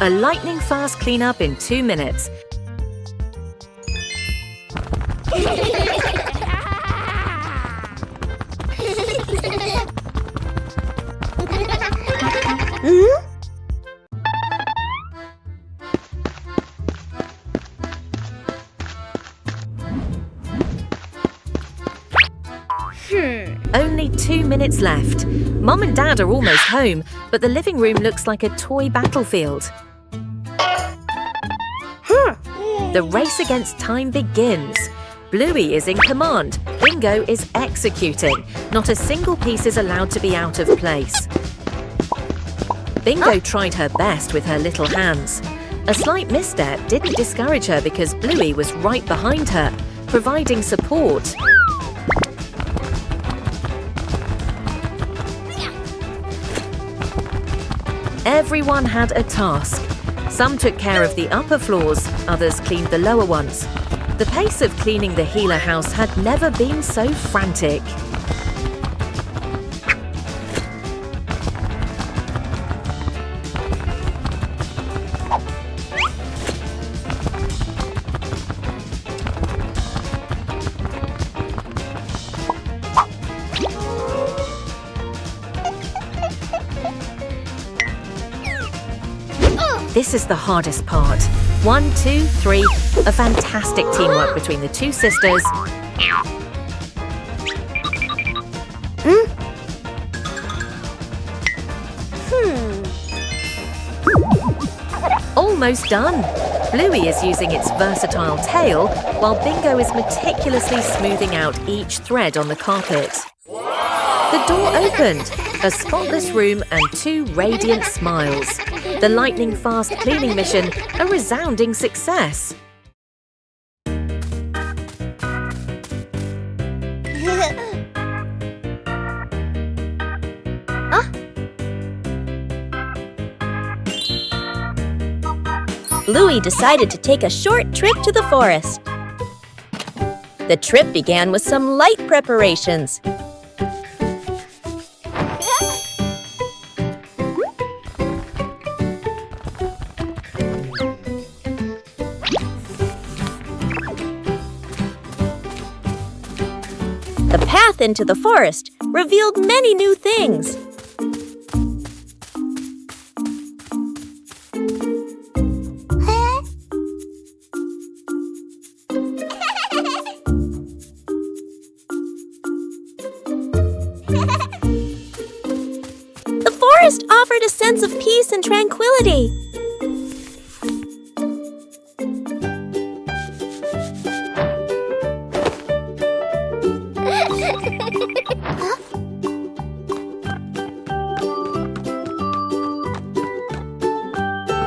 A lightning-fast cleanup in 2 minutes. Only 2 minutes left. Mom and Dad are almost home, but the living room looks like a toy battlefield. The race against time begins. Bluey is in command. Bingo is executing. Not a single piece is allowed to be out of place. Bingo tried her best with her little hands. A slight misstep didn't discourage her because Bluey was right behind her, providing support. Everyone had a task. Some took care of the upper floors, others cleaned the lower ones. The pace of cleaning the Healer house had never been so frantic. This is the hardest part. 1, 2, 3. A fantastic teamwork between the two sisters. Almost done. Bluey is using its versatile tail, while Bingo is meticulously smoothing out each thread on the carpet. The door opened. A spotless room and 2 radiant smiles. The lightning-fast cleaning mission, a resounding success. Bluey decided to take a short trip to the forest. The trip began with some light preparations. The path into the forest revealed many new things. The forest offered a sense of peace and tranquility.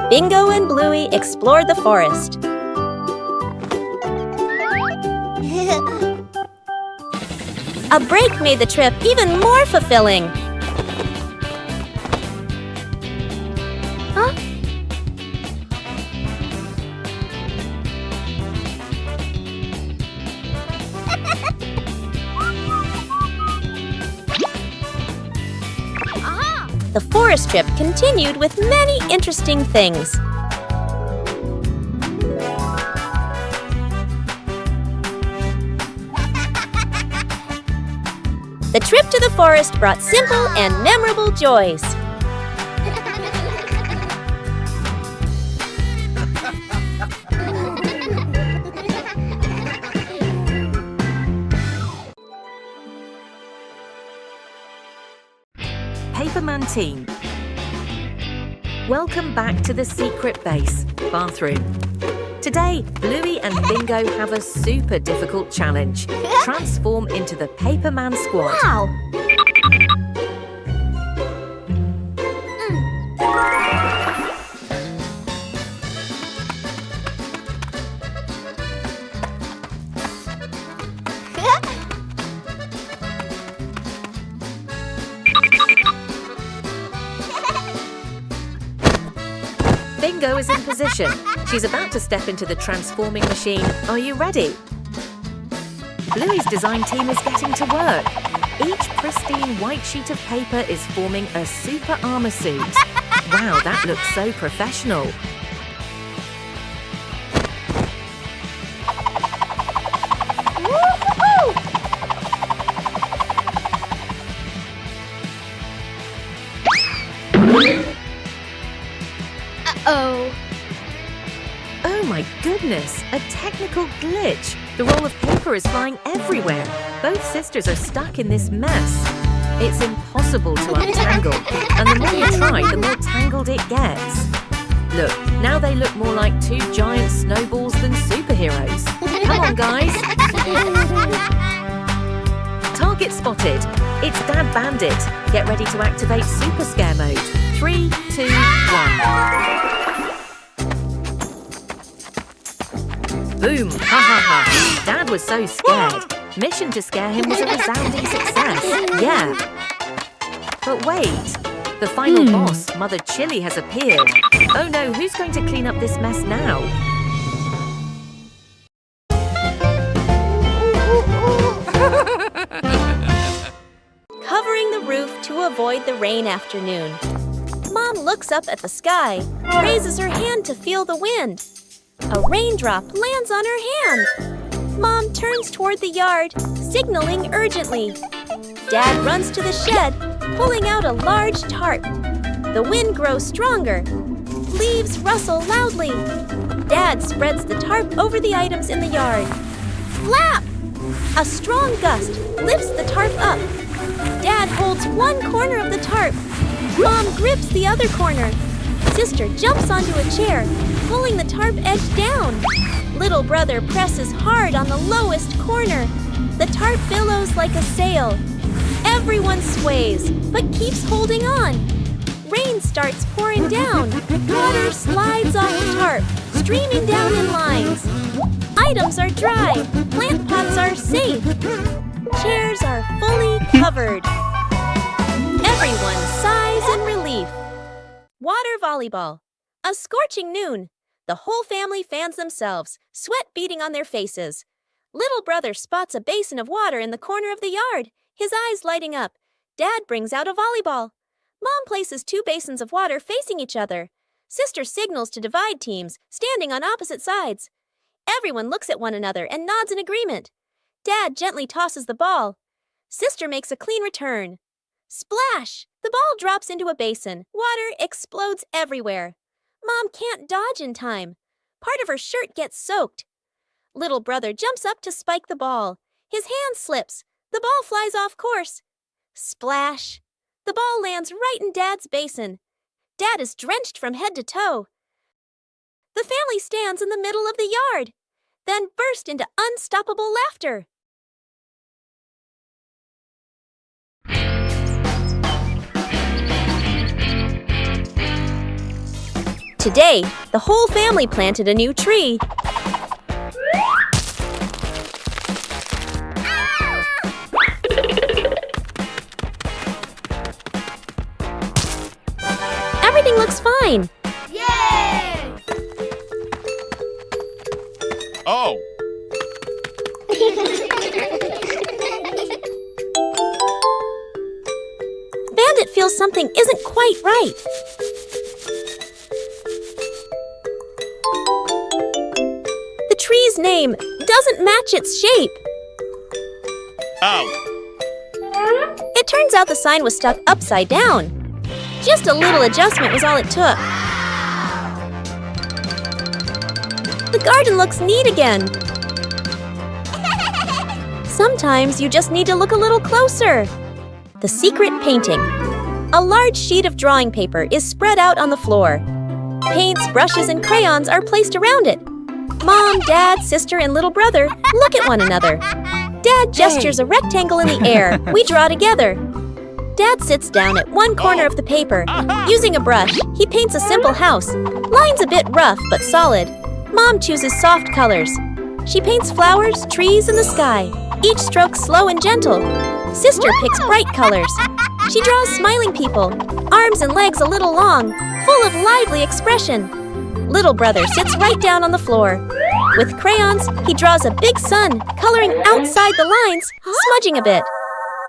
Bingo and Bluey explored the forest. A break made the trip even more fulfilling. The forest trip continued with many interesting things. The trip to the forest brought simple and memorable joys. Paperman team. Welcome back to the secret base, bathroom. Today, Bluey and Bingo have a super difficult challenge. Transform into the Paperman squad. Wow! Bingo is in position. She's about to step into the transforming machine. Are you ready? Bluey's design team is getting to work. Each pristine white sheet of paper is forming a super armor suit. Wow, that looks so professional. Uh-oh. Oh my goodness, a technical glitch. The roll of paper is flying everywhere. Both sisters are stuck in this mess. It's impossible to untangle, and the more you try, the more tangled it gets. Look, now they look more like two giant snowballs than superheroes. Come on, guys. Target spotted. It's Dad Bandit. Get ready to activate Super Scare Mode. 3, 2, 1. Boom! Ha ha ha! Dad was so scared. Mission to scare him was a resounding success. Yeah. But wait. The final boss, Mother Chilli, has appeared. Oh no, who's going to clean up this mess now? Covering the roof to avoid the rain afternoon. Mom looks up at the sky, raises her hand to feel the wind. A raindrop lands on her hand. Mom turns toward the yard, signaling urgently. Dad runs to the shed, pulling out a large tarp. The wind grows stronger. Leaves rustle loudly. Dad spreads the tarp over the items in the yard. Flap! A strong gust lifts the tarp up. Dad holds one corner of the tarp. Mom grips the other corner. Sister jumps onto a chair, pulling the tarp edge down. Little brother presses hard on the lowest corner. The tarp billows like a sail. Everyone sways, but keeps holding on. Rain starts pouring down. Water slides off the tarp, streaming down in lines. Items are dry. Plant pots are safe. Chairs are fully covered. Everyone sighs in relief. Water volleyball. A scorching noon. The whole family fans themselves, sweat beading on their faces. Little brother spots a basin of water in the corner of the yard, his eyes lighting up. Dad brings out a volleyball. Mom places two basins of water facing each other. Sister signals to divide teams, standing on opposite sides. Everyone looks at one another and nods in agreement. Dad gently tosses the ball. Sister makes a clean return. Splash! The ball drops into a basin. Water explodes everywhere. Mom can't dodge in time. Part of her shirt gets soaked. Little brother jumps up to spike the ball. His hand slips. The ball flies off course. Splash! The ball lands right in Dad's basin. Dad is drenched from head to toe. The family stands in the middle of the yard, then burst into unstoppable laughter. Today, the whole family planted a new tree. Everything looks fine. Yay! Oh! Bandit feels something isn't quite right. The tree's name doesn't match its shape. Oh! It turns out the sign was stuck upside down. Just a little adjustment was all it took. The garden looks neat again. Sometimes you just need to look a little closer. The secret painting. A large sheet of drawing paper is spread out on the floor. Paints, brushes, and crayons are placed around it. Mom, Dad, sister, and little brother look at one another. Dad gestures a rectangle in the air. We draw together. Dad sits down at one corner of the paper. Using a brush, he paints a simple house. Lines a bit rough but solid. Mom chooses soft colors. She paints flowers, trees, and the sky. Each stroke slow and gentle. Sister picks bright colors. She draws smiling people, arms and legs a little long, full of lively expression. Little brother sits right down on the floor. With crayons, he draws a big sun, coloring outside the lines, smudging a bit.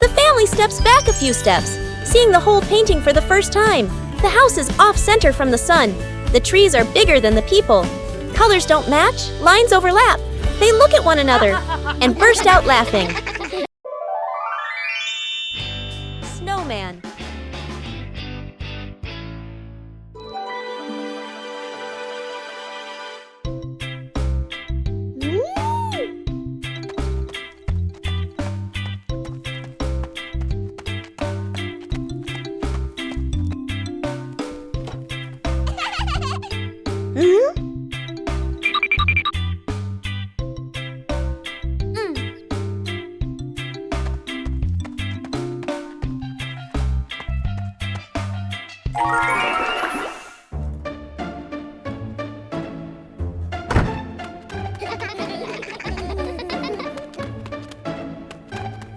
The family steps back a few steps, seeing the whole painting for the first time. The house is off-center from the sun. The trees are bigger than the people. Colors don't match, lines overlap. They look at one another and burst out laughing. Snowman.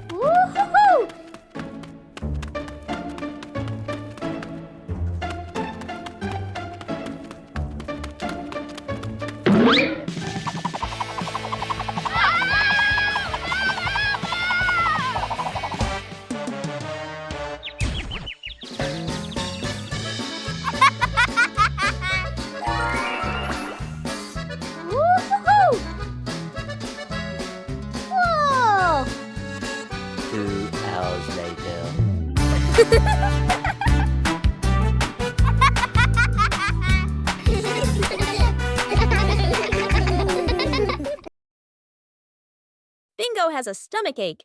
Woo-hoo-hoo! 2 hours later. Bingo has a stomachache.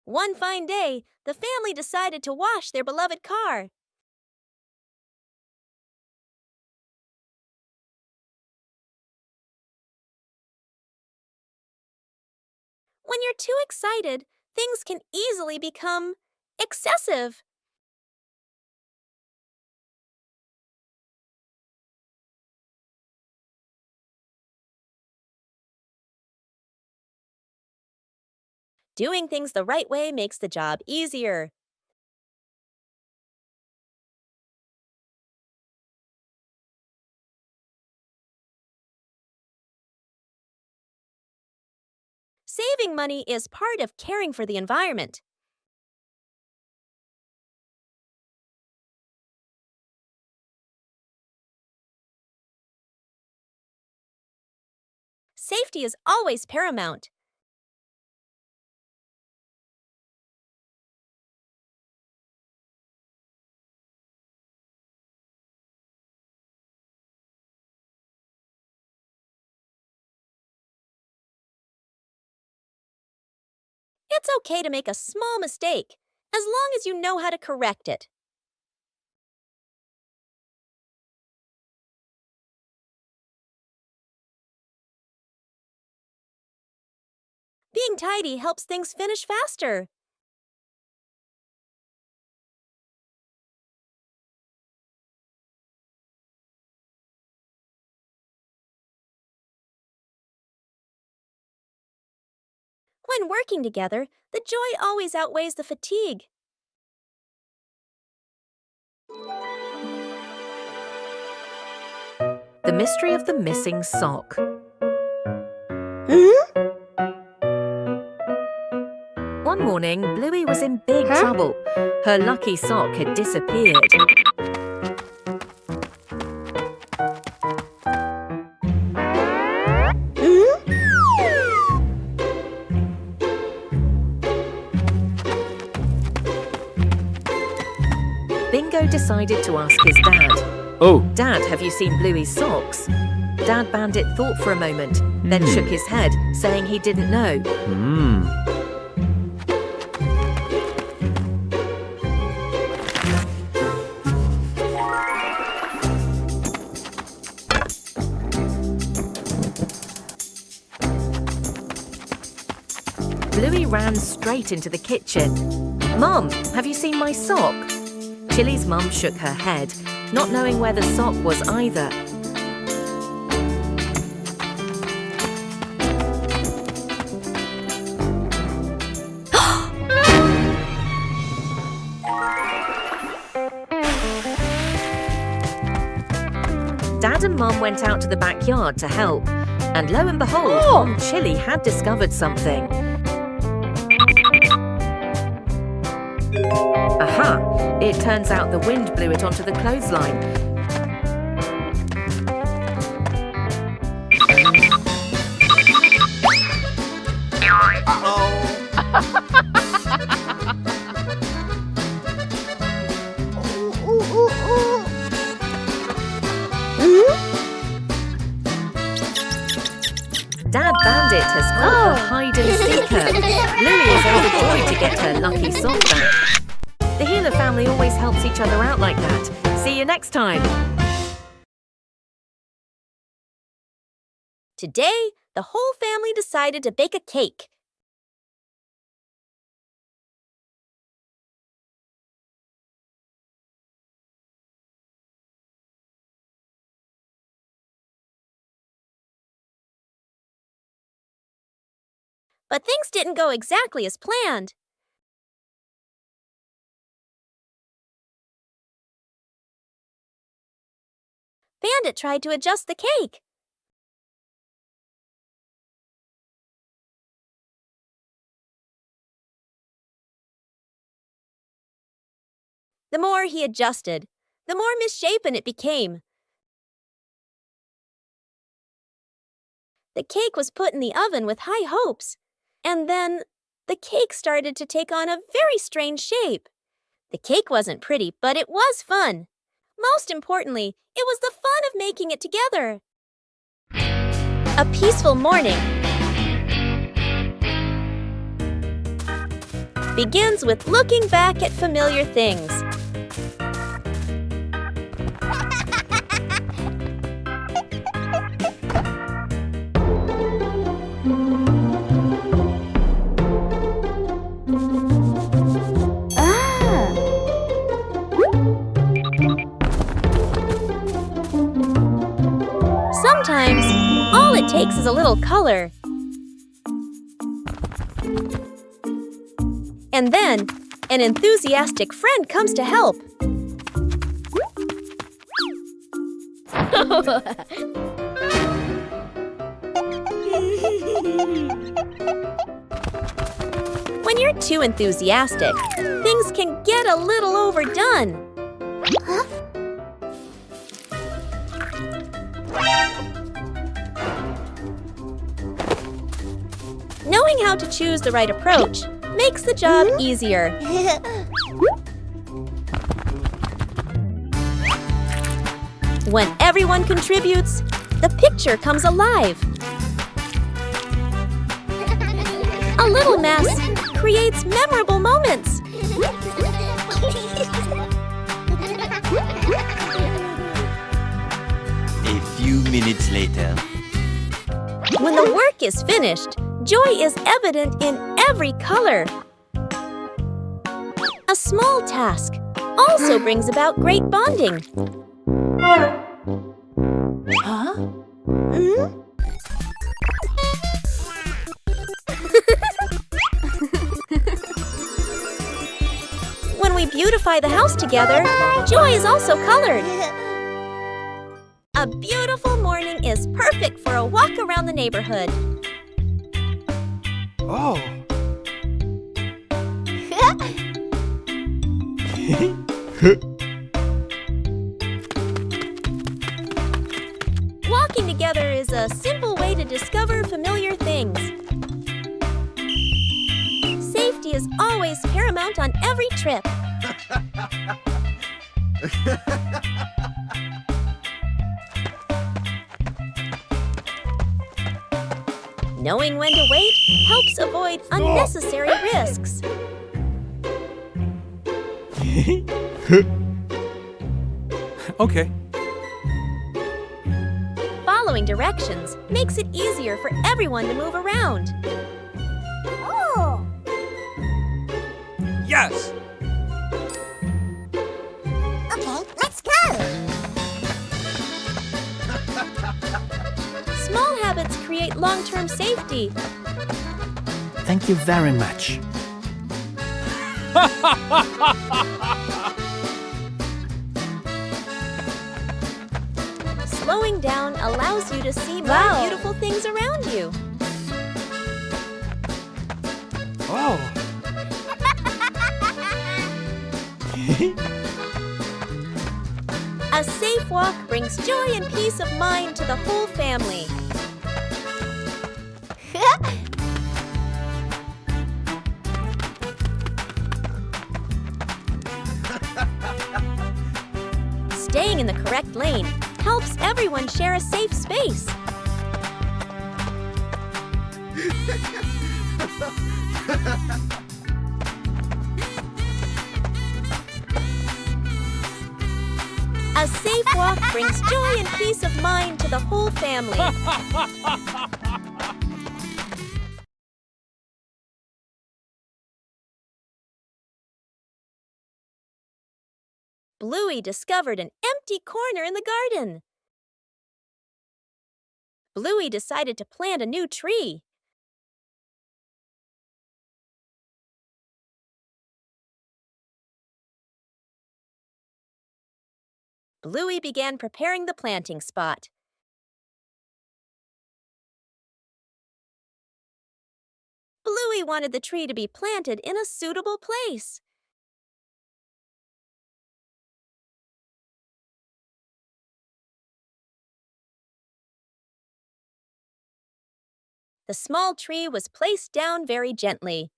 One fine day, the family decided to wash their beloved car. When you're too excited, things can easily become excessive. Doing things the right way makes the job easier. Saving money is part of caring for the environment. Safety is always paramount. It's okay to make a small mistake, as long as you know how to correct it. Being tidy helps things finish faster. When working together, the joy always outweighs the fatigue. The mystery of the missing sock. One morning, Bluey was in big trouble. Her lucky sock had disappeared. Bingo decided to ask his dad. Oh. Dad, have you seen Bluey's socks? Dad Bandit thought for a moment, then shook his head, saying he didn't know. Bluey ran straight into the kitchen. Mom, have you seen my sock? Chilli's mum shook her head, not knowing where the sock was either. Dad and Mum went out to the backyard to help, and lo and behold, Mom Chilli had discovered something. Aha! It turns out the wind blew it onto the clothesline. Dad Bandit has caught the hide-and-seeker. Bluey is overjoyed to get her lucky sock back. The Healer family always helps each other out like that. See you next time. Today, the whole family decided to bake a cake. But things didn't go exactly as planned. Bandit tried to adjust the cake. The more he adjusted, the more misshapen it became. The cake was put in the oven with high hopes, and then the cake started to take on a very strange shape. The cake wasn't pretty, but it was fun. Most importantly, it was the fun of making it together. A peaceful morning begins with looking back at familiar things. Sometimes, all it takes is a little color. And then, an enthusiastic friend comes to help. When you're too enthusiastic, things can get a little overdone. Knowing how to choose the right approach makes the job easier. When everyone contributes, the picture comes alive. A little mess creates memorable moments. A few minutes later. When the work is finished, joy is evident in every color. A small task also brings about great bonding. When we beautify the house together, joy is also colored. A A beautiful morning is perfect for a walk around the neighborhood. Oh. Walking together is a simple way to discover familiar things. Safety is always paramount on every trip. Knowing when to wait helps avoid unnecessary risks. Okay. Following directions makes it easier for everyone to move around. Oh. Yes. Okay, let's go. Small habits create long-term safety. Thank you very much. Slowing down allows you to see more beautiful things around you. Oh. A safe walk brings joy and peace of mind to the whole family. Staying in the correct lane helps everyone share a safe space. A safe walk brings joy and peace of mind to the whole family. Bluey discovered an empty corner in the garden. Bluey decided to plant a new tree. Bluey began preparing the planting spot. Bluey wanted the tree to be planted in a suitable place. The small tree was placed down very gently.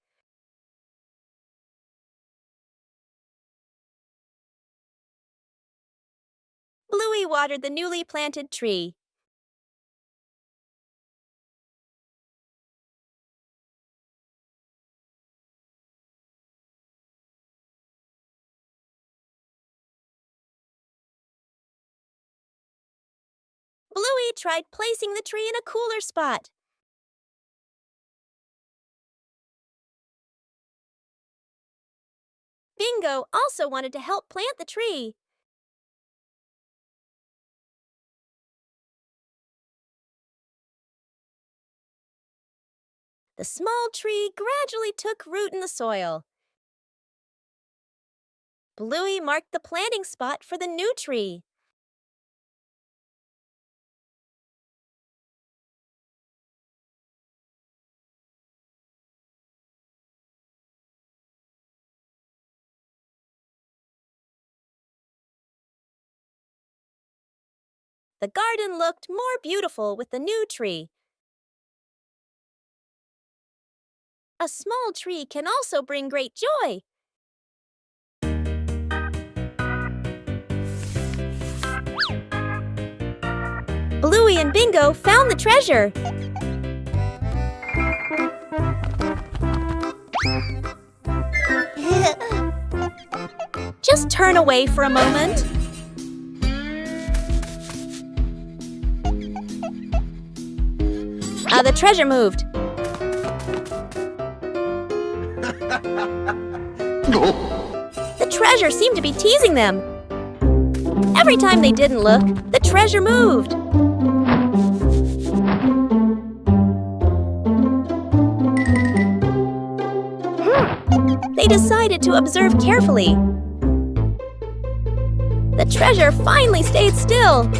Bluey watered the newly planted tree. Bluey tried placing the tree in a cooler spot. Bingo also wanted to help plant the tree. The small tree gradually took root in the soil. Bluey marked the planting spot for the new tree. The garden looked more beautiful with the new tree. A small tree can also bring great joy. Bluey and Bingo found the treasure. Just turn away for a moment. The treasure moved. The treasure seemed to be teasing them. Every time they didn't look, the treasure moved. They decided to observe carefully. The treasure finally stayed still.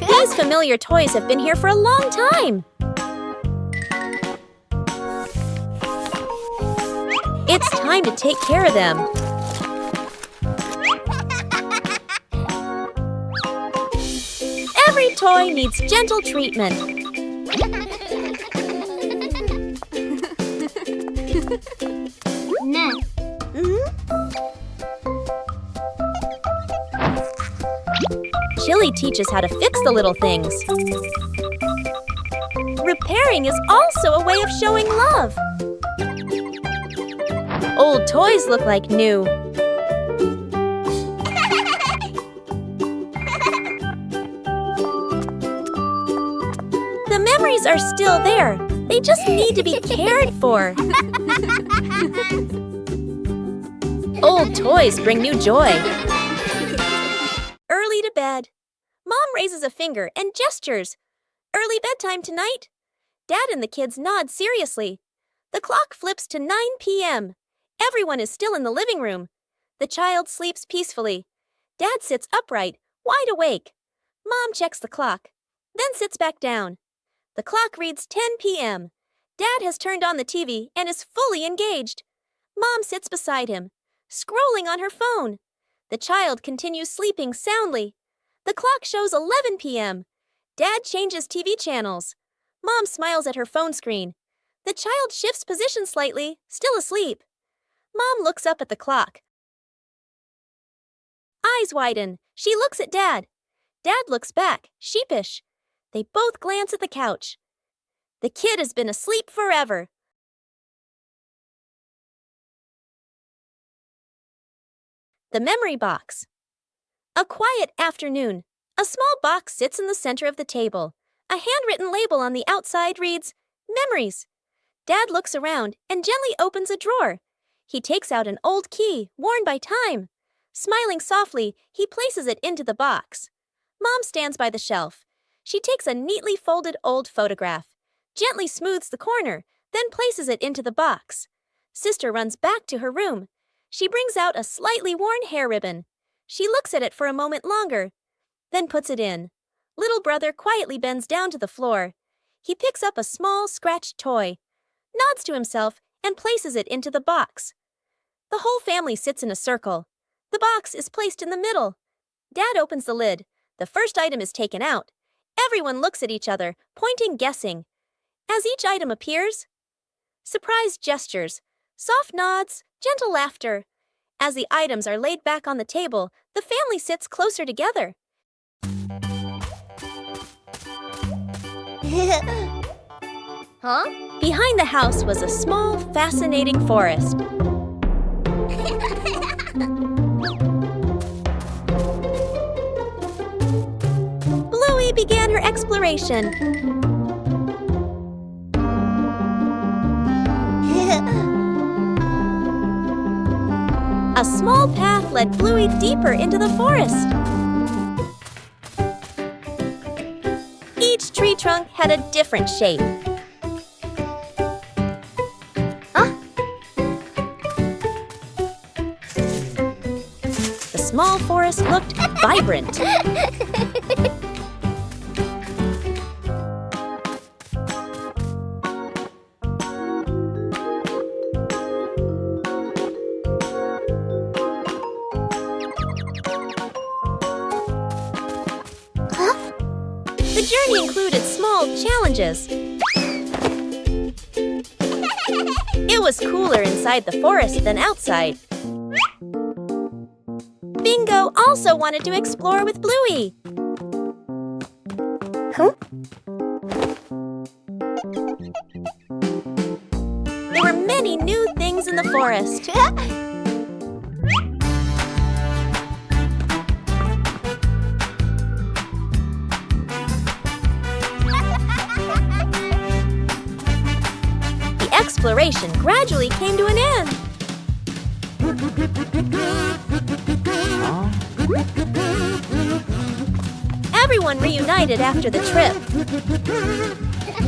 These familiar toys have been here for a long time. It's time to take care of them. Every toy needs gentle treatment. No. Chilli teaches how to fix the little things. Repairing is also a way of showing love. Old toys look like new. The memories are still there. They just need to be cared for. Old toys bring new joy. Early to bed. Mom raises a finger and gestures. Early bedtime tonight. Dad and the kids nod seriously. The clock flips to 9 p.m. Everyone is still in the living room. The child sleeps peacefully. Dad sits upright, wide awake. Mom checks the clock, then sits back down. The clock reads 10 p.m. Dad has turned on the TV and is fully engaged. Mom sits beside him, scrolling on her phone. The child continues sleeping soundly. The clock shows 11 p.m. Dad changes TV channels. Mom smiles at her phone screen. The child shifts position slightly, still asleep. Mom looks up at the clock. Eyes widen. She looks at Dad. Dad looks back, sheepish. They both glance at the couch. The kid has been asleep forever. The memory box. A quiet afternoon. A small box sits in the center of the table. A handwritten label on the outside reads, Memories. Dad looks around and gently opens a drawer. He takes out an old key, worn by time. Smiling softly, he places it into the box. Mom stands by the shelf. She takes a neatly folded old photograph, gently smooths the corner, then places it into the box. Sister runs back to her room. She brings out a slightly worn hair ribbon. She looks at it for a moment longer, then puts it in. Little brother quietly bends down to the floor. He picks up a small, scratched toy, nods to himself, and places it into the box. The whole family sits in a circle. The box is placed in the middle. Dad opens the lid. The first item is taken out. Everyone looks at each other, pointing, guessing. As each item appears, surprised gestures, soft nods, gentle laughter. As the items are laid back on the table, the family sits closer together. Huh? Behind the house was a small, fascinating forest. Bluey began her exploration. A small path led Bluey deeper into the forest. Each tree trunk had a different shape. The small forest looked vibrant. The journey included small challenges. It was cooler inside the forest than outside. Bingo also wanted to explore with Bluey. There were many new things in the forest. The exploration gradually came to an end. Everyone reunited after the trip. A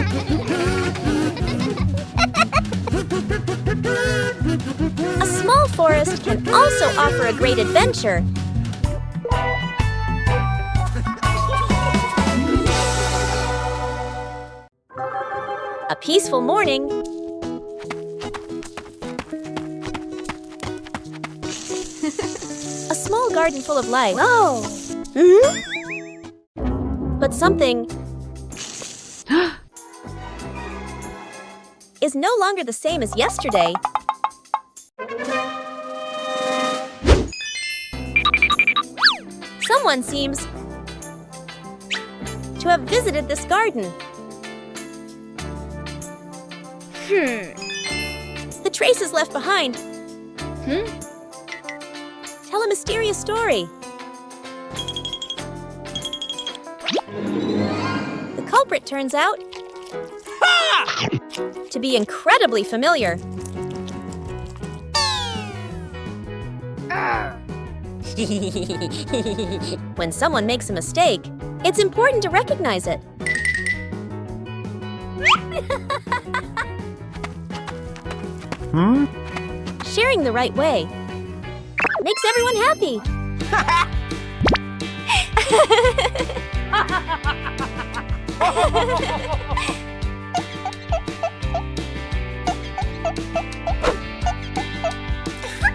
small forest can also offer a great adventure. A peaceful morning. A small garden full of life. Whoa! But something is no longer the same as yesterday. Someone seems to have visited this garden. The traces left behind tell a mysterious story. The culprit turns out to be incredibly familiar. When someone makes a mistake, it's important to recognize it. Sharing the right way makes everyone happy.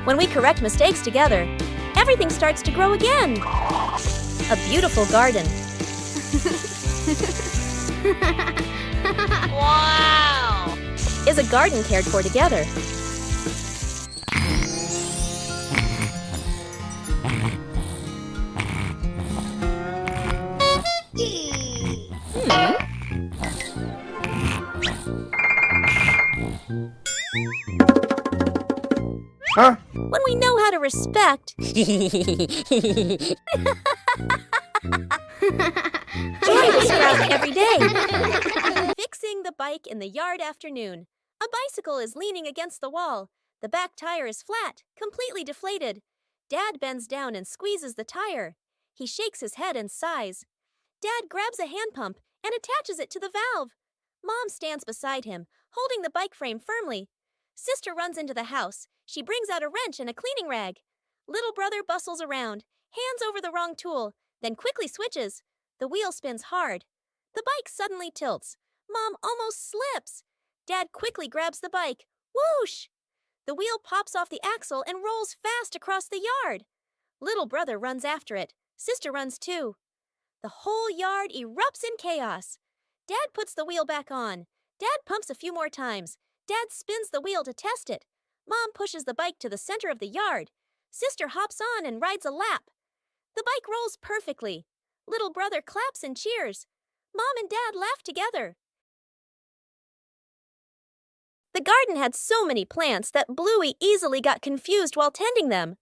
When we correct mistakes together, everything starts to grow again. A beautiful garden. Wow! Is a garden cared for together. When we know how to respect, joy will sprout every day. Fixing the bike in the yard afternoon. A bicycle is leaning against the wall. The back tire is flat, completely deflated. Dad bends down and squeezes the tire. He shakes his head and sighs. Dad grabs a hand pump and attaches it to the valve. Mom stands beside him, holding the bike frame firmly. Sister runs into the house. She brings out a wrench and a cleaning rag. Little brother bustles around, hands over the wrong tool, then quickly switches. The wheel spins hard. The bike suddenly tilts. Mom almost slips. Dad quickly grabs the bike. Whoosh! The wheel pops off the axle and rolls fast across the yard. Little brother runs after it. Sister runs too. The whole yard erupts in chaos. Dad puts the wheel back on. Dad pumps a few more times. Dad spins the wheel to test it. Mom pushes the bike to the center of the yard. Sister hops on and rides a lap. The bike rolls perfectly. Little brother claps and cheers. Mom and Dad laugh together. The garden had so many plants that Bluey easily got confused while tending them.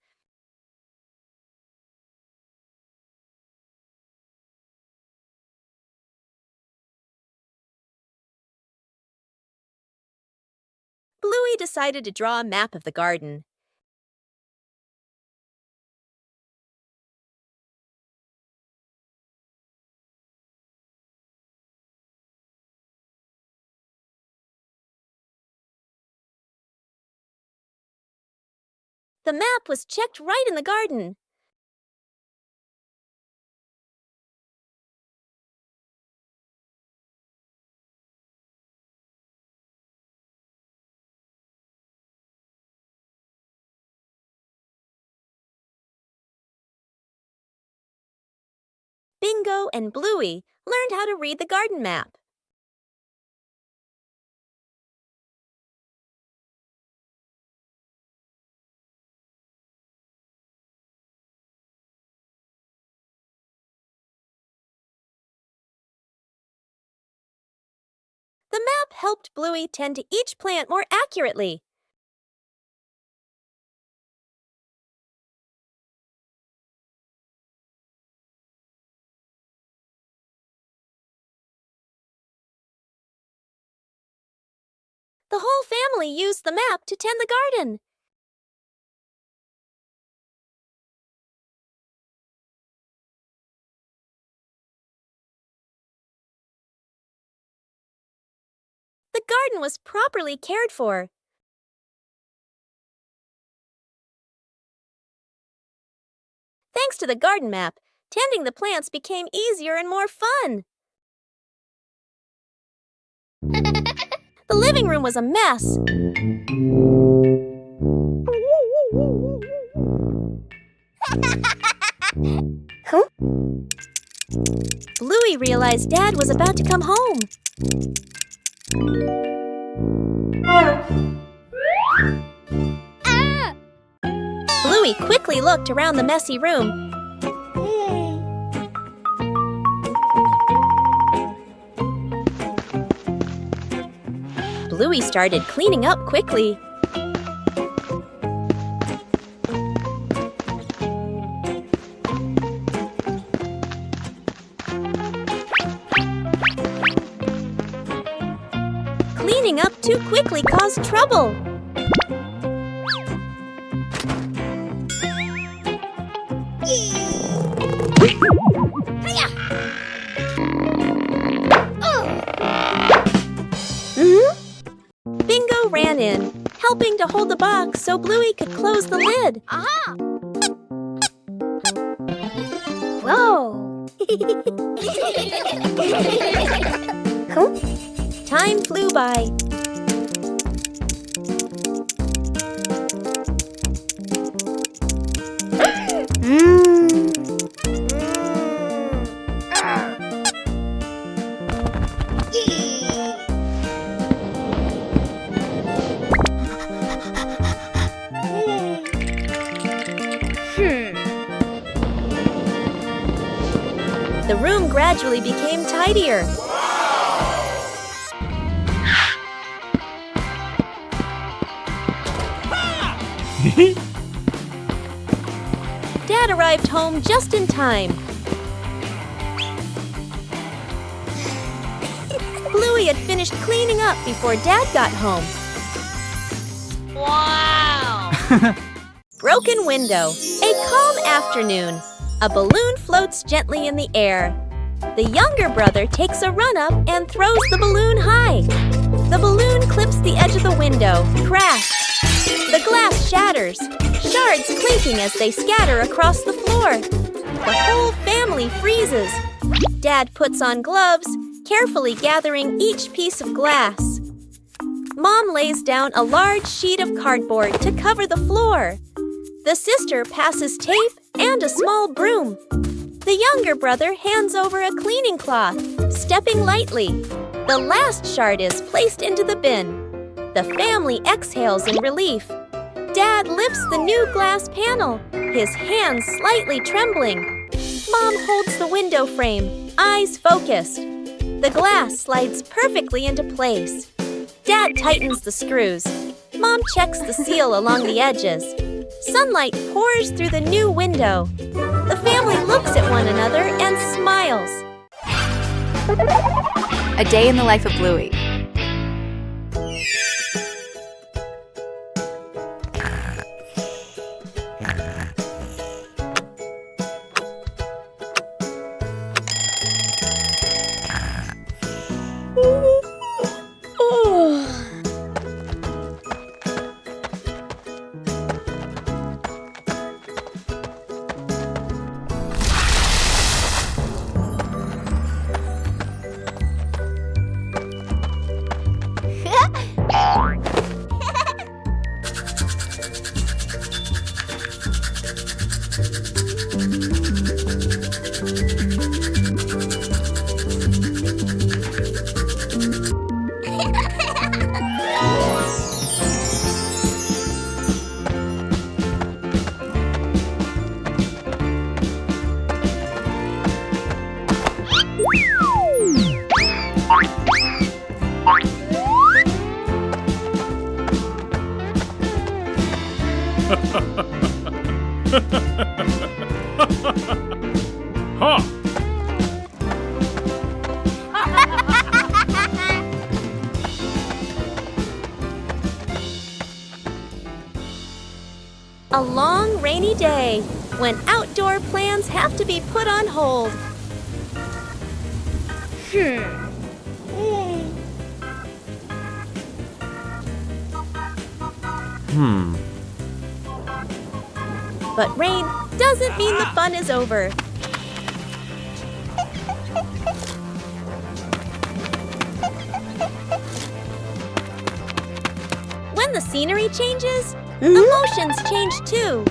Bluey decided to draw a map of the garden. The map was checked right in the garden. Bingo and Bluey learned how to read the garden map. The map helped Bluey tend to each plant more accurately. The whole family used the map to tend the garden. garden was properly cared for. Thanks to the garden map, tending the plants became easier and more fun. The living room was a mess. Huh? Bluey realized Dad was about to come home. Bluey quickly looked around the messy room. Bluey started cleaning up quickly. Cleaning up too quickly caused trouble. Bingo ran in, helping to hold the box so Bluey could close the lid. Aha! Whoa! Huh? Time flew by. The room gradually became tidier. Dad arrived home just in time. Bluey had finished cleaning up before Dad got home. Wow! Broken window. A calm afternoon. A balloon floats gently in the air. The younger brother takes a run up and throws the balloon high. The balloon clips the edge of the window. Crash! The glass shatters, shards clinking as they scatter across the floor. The whole family freezes. Dad puts on gloves, carefully gathering each piece of glass. Mom lays down a large sheet of cardboard to cover the floor. The sister passes tape and a small broom. The younger brother hands over a cleaning cloth, stepping lightly. The last shard is placed into the bin. The family exhales in relief. Dad lifts the new glass panel, his hands slightly trembling. Mom holds the window frame, eyes focused. The glass slides perfectly into place. Dad tightens the screws. Mom checks the seal along the edges. Sunlight pours through the new window. The family looks at one another and smiles. A day in the life of Bluey. Huh. A long rainy day when outdoor plans have to be put on hold. But rain doesn't mean the fun is over. When the scenery changes, emotions change too.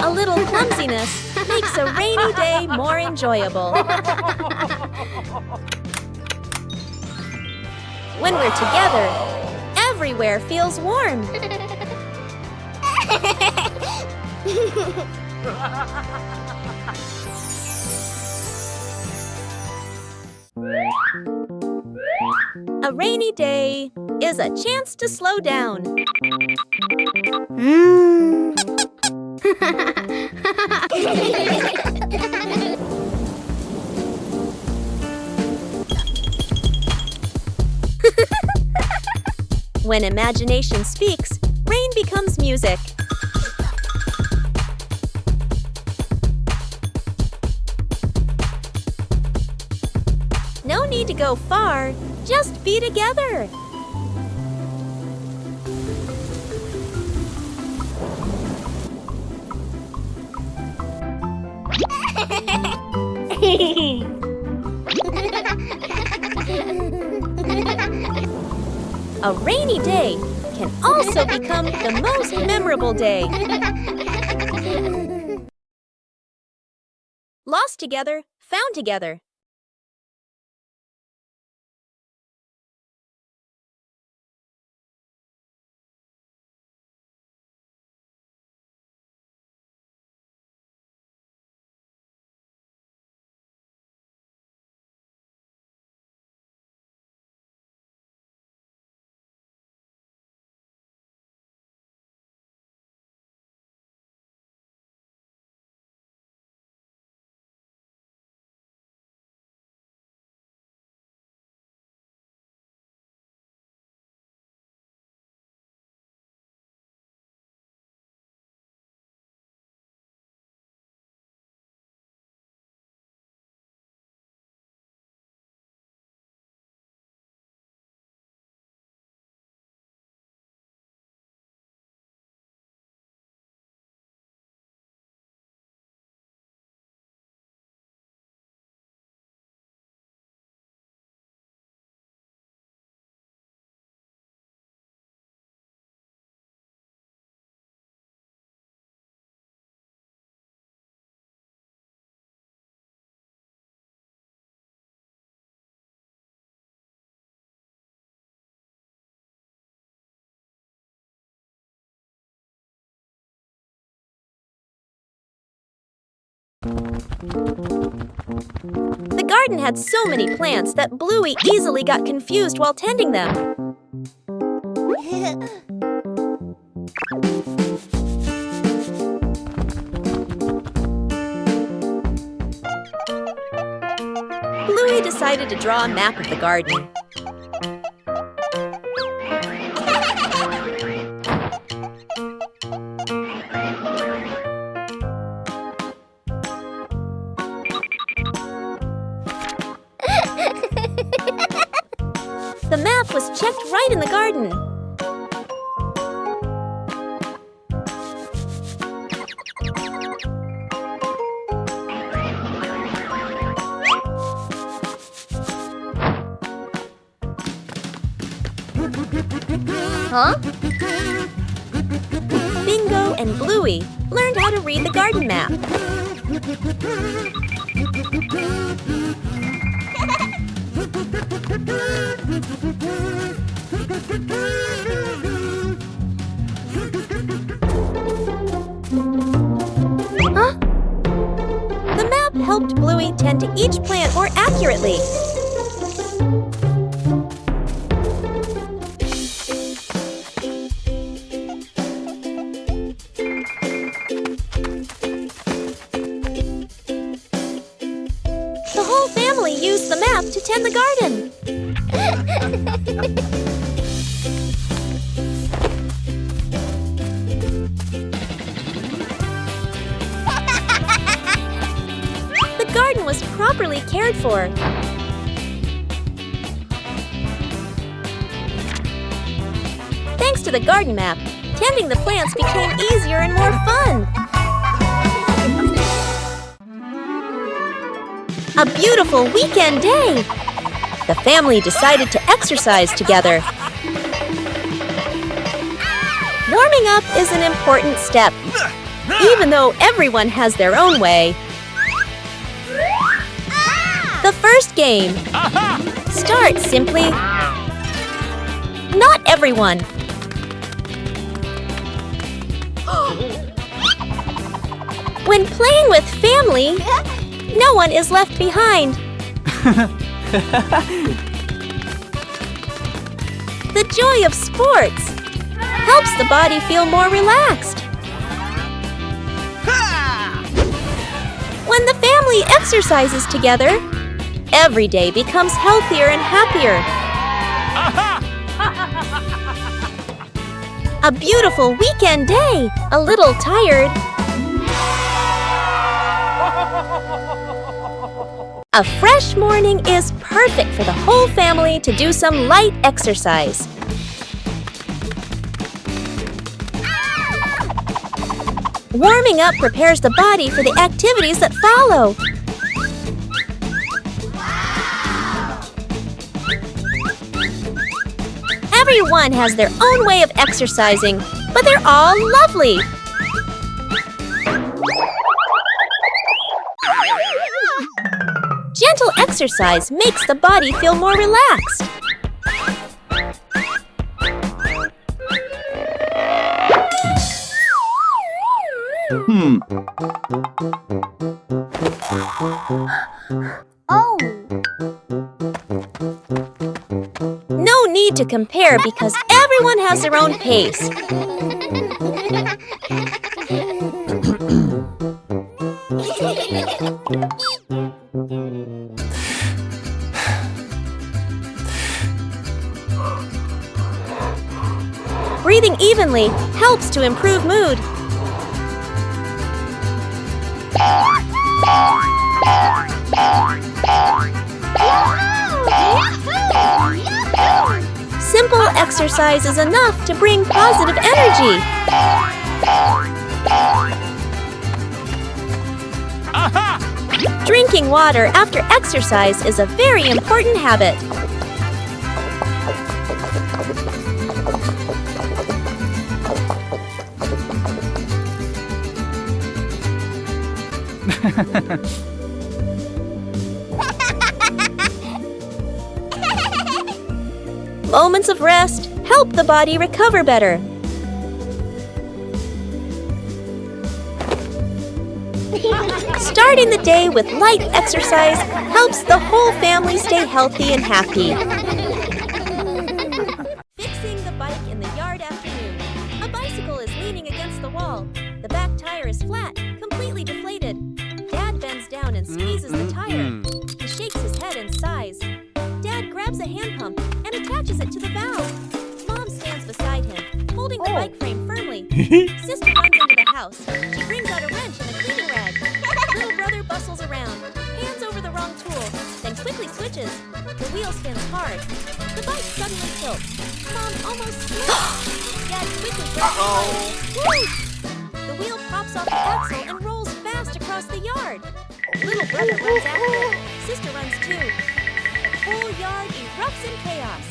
A little clumsiness makes a rainy day more enjoyable. When we're together, everywhere feels warm. A rainy day is a chance to slow down. When imagination speaks, rain becomes music. No need to go far, just be together. A rainy day can also become the most memorable day. Lost together, found together. The garden had so many plants that Bluey easily got confused while tending them. Bluey decided to draw a map of the garden. The map was checked right in the garden. Huh? Bingo and Bluey learned how to read the garden map. Huh? The map helped Bluey tend to each plant more accurately. The whole family used the map to tend the garden. The garden was properly cared for. Thanks to the garden map, tending the plants became easier and more fun. A beautiful weekend day. The family decided to exercise together. Warming up is an important step, even though everyone has their own way. The first game. Start simply. Not everyone. When playing with family, no one is left behind. The joy of sports helps the body feel more relaxed. When the family exercises together, every day becomes healthier and happier. A beautiful weekend day, a little tired. A fresh morning is perfect for the whole family to do some light exercise. Warming up prepares the body for the activities that follow. Everyone has their own way of exercising, but they're all lovely. Gentle exercise makes the body feel more relaxed. Oh. No need to compare because everyone has their own pace. Breathing evenly helps to improve mood. Simple exercise is enough to bring positive energy. Drinking water after exercise is a very important habit. Moments of rest help the body recover better. Starting the day with light exercise helps the whole family stay healthy and happy. Fixing the bike in the yard afternoon. A bicycle is leaning against the wall. The back tire is flat, completely deflated. Dad bends down and squeezes the tire. He shakes his head and sighs. Dad grabs a hand pump and attaches it to the valve. Mom stands beside him, holding the bike frame firmly. Sister runs into the house. She brings out a wrench and a cleaning rag. Little brother bustles around, hands over the wrong tool, then quickly switches. The wheel spins hard. The bike suddenly tilts. Mom almost slips. Dad quickly grabs the bike. Woo! The wheel pops off the axle and rolls fast across the yard. Little brother runs after it. Sister runs too. The whole yard erupts in chaos.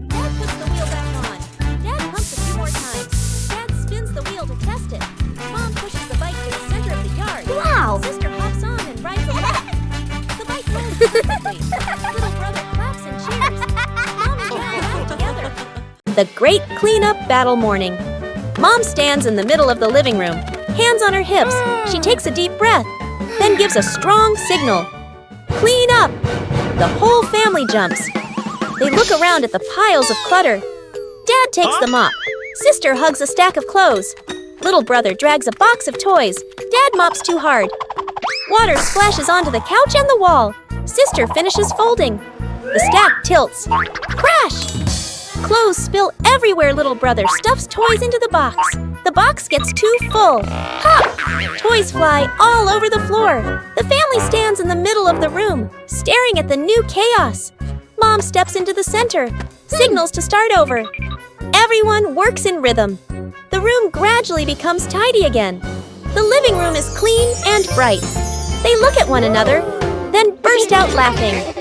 Dad puts the wheel back on. Dad pumps a few more times. Dad spins the wheel to test it. Mom pushes the bike to the center of the yard. Wow! Sister hops on and rides a lap. The bike rolls perfectly. Little brother claps and cheers. Mom and Dad laugh together. The great cleanup battle morning. Mom stands in the middle of the living room. Hands on her hips, she takes a deep breath, then gives a strong signal. Clean up! The whole family jumps. They look around at the piles of clutter. Dad takes the mop. Sister hugs a stack of clothes. Little brother drags a box of toys. Dad mops too hard. Water splashes onto the couch and the wall. Sister finishes folding. The stack tilts. Crash! Clothes spill everywhere. Little brother stuffs toys into the box. The box gets too full. Pop! Toys fly all over the floor. The family stands in the middle of the room, staring at the new chaos. Mom steps into the center, signals to start over. Everyone works in rhythm. The room gradually becomes tidy again. The living room is clean and bright. They look at one another, then burst out laughing.